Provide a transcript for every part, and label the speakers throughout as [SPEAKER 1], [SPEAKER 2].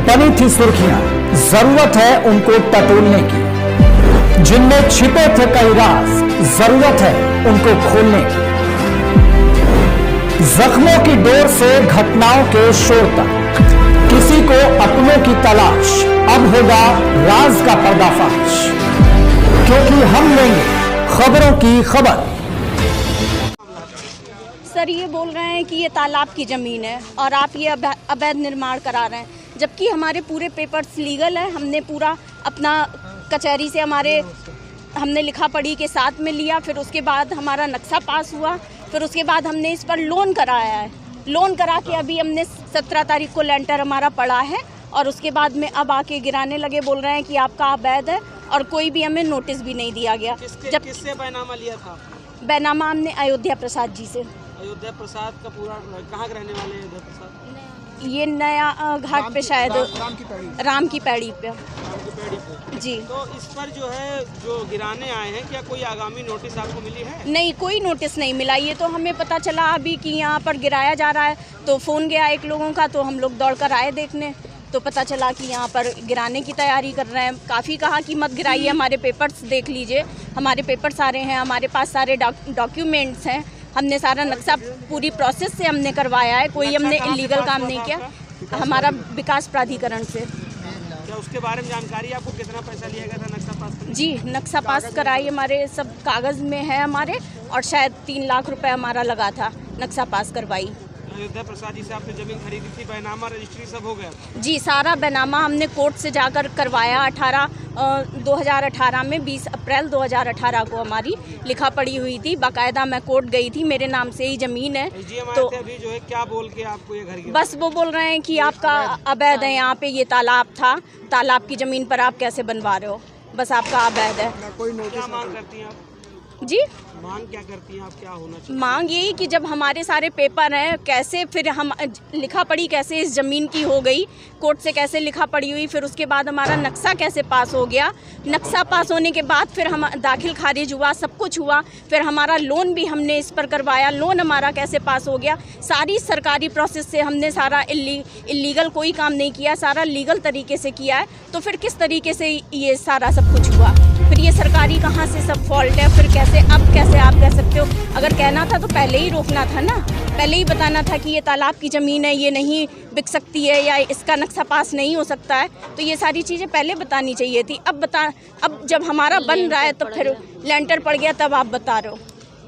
[SPEAKER 1] बनी थी सुर्खियां, जरूरत है उनको टटोलने की। जिनमें छिपे थे कई राज, जरूरत है उनको खोलने की। जख्मों की डोर से घटनाओं के शोर तक, किसी को अपनों की तलाश, अब होगा राज का पर्दाफाश, क्योंकि हम लेंगे खबरों की खबर।
[SPEAKER 2] सर ये बोल रहे हैं कि ये तालाब की ज़मीन है और आप ये अवैध निर्माण करा रहे हैं, जबकि हमारे पूरे पेपर्स लीगल है। हमने पूरा अपना कचहरी से हमने लिखा पढ़ी के साथ में लिया, फिर उसके बाद हमारा नक्शा पास हुआ, फिर उसके बाद हमने इस पर लोन कराया है। लोन करा के अभी हमने 17 तारीख को लेंटर हमारा पड़ा है और उसके बाद में अब आके गिराने लगे, बोल रहे हैं कि आपका अवैध है और कोई भी हमें नोटिस भी नहीं दिया गया।
[SPEAKER 3] किससे बैनामा लिया था?
[SPEAKER 2] बैनामा हमने अयोध्या प्रसाद जी से।
[SPEAKER 3] अयोध्या प्रसाद का पूरा कहाँ के रहने वाले हैं? अयोध्या प्रसाद
[SPEAKER 2] ये नया घाट पे शायद राम की पैड़ी पे जी।
[SPEAKER 3] तो इस पर जो है जो गिराने आए हैं, क्या कोई आगामी नोटिस आपको मिली है?
[SPEAKER 2] नहीं, कोई नोटिस नहीं मिला। ये तो हमें पता चला अभी कि यहाँ पर गिराया जा रहा है, तो फ़ोन गया एक लोगों का, तो हम लोग दौड़ कर आए देखने, तो पता चला कि यहाँ पर गिराने की तैयारी कर रहे हैं। काफ़ी कहा कि मत गिराइए, हमारे पेपर्स देख लीजिए, हमारे पेपर सारे हैं, हमारे पास सारे डॉक्यूमेंट्स हैं, हमने सारा नक्शा पूरी प्रोसेस से हमने करवाया है, कोई हमने इलीगल काम नहीं किया। हमारा विकास प्राधिकरण से।
[SPEAKER 3] क्या उसके बारे में जानकारी आपको? कितना पैसा लिया गया था नक्शा पास करने?
[SPEAKER 2] जी, नक्शा पास कराई, हमारे सब कागज़ में है हमारे, और शायद 3 लाख रुपए हमारा लगा था नक्शा पास करवाई।
[SPEAKER 3] अयोध्या प्रसाद जी से आपने जमीन खरीदी थी, बैनामा रजिस्ट्री सब हो गया?
[SPEAKER 2] जी, सारा बैनामा हमने कोर्ट से जाकर करवाया। 2018 में 20 अप्रैल 2018 को हमारी लिखा पढ़ी हुई थी, बाकायदा मैं कोर्ट गई थी, मेरे नाम से ही ज़मीन है।
[SPEAKER 3] तो अभी जो है क्या बोल के आपको ये घर गिरा?
[SPEAKER 2] बस वो बोल रहे हैं कि आपका अवैध है, यहाँ पे ये तालाब था, तालाब की ज़मीन पर आप कैसे बनवा रहे हो, बस आपका अवैध है।
[SPEAKER 3] क्या मांग करती हैं आप?
[SPEAKER 2] जी,
[SPEAKER 3] मांग क्या करती हैं आप? क्या होना चाहिए?
[SPEAKER 2] मांग यही कि जब हमारे सारे पेपर हैं, कैसे फिर हम लिखा पढ़ी कैसे इस ज़मीन की हो गई, कोर्ट से कैसे लिखा पढ़ी हुई, फिर उसके बाद हमारा नक्शा कैसे पास हो गया, नक्शा पास होने के बाद फिर हम दाखिल खारिज हुआ, सब कुछ हुआ, फिर हमारा लोन भी हमने इस पर करवाया, लोन हमारा कैसे पास हो गया। सारी सरकारी प्रोसेस से हमने सारा इलीगल कोई काम नहीं किया, सारा लीगल तरीके से किया है, तो फिर किस तरीके से ये सारा सब कुछ हुआ? फिर ये सरकारी कहाँ से सब फॉल्ट है? फिर कैसे आप कह सकते हो? अगर कहना था तो पहले ही रोकना था ना, पहले ही बताना था कि ये तालाब की ज़मीन है, ये नहीं बिक सकती है या इसका नक्शा पास नहीं हो सकता है, तो ये सारी चीज़ें पहले बतानी चाहिए थी। अब जब हमारा बन रहा है तो फिर लेंटर पड़ गया, तब आप बता रहे हो।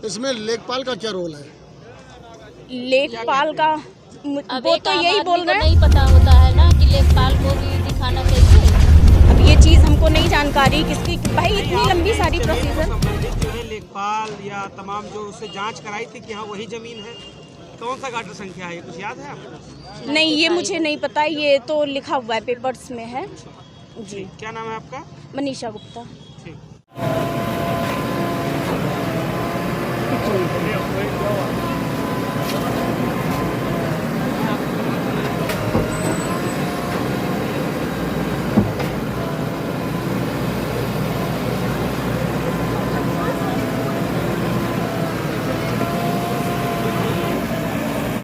[SPEAKER 4] इसमें लेखपाल का क्या रोल है?
[SPEAKER 2] लेखपाल का वो तो यही बोल रहे हैं,
[SPEAKER 5] नहीं पता होता है ना कि लेखपाल को भी दिखाना चाहिए।
[SPEAKER 2] अब ये चीज़ हमको नहीं जानकारी किसकी, भाई इतनी लंबी सारी प्रोसीजर।
[SPEAKER 3] संबंधित जो है लेखपाल या तमाम जो उससे जांच कराई थी कि हाँ वही जमीन है, कौन सा गाटर संख्या है, कुछ याद है आपको?
[SPEAKER 2] नहीं, ये मुझे नहीं पता, ये तो लिखा हुआ है पेपर्स में है जी।
[SPEAKER 3] क्या नाम है आपका?
[SPEAKER 2] मनीषा गुप्ता।
[SPEAKER 3] ठीक।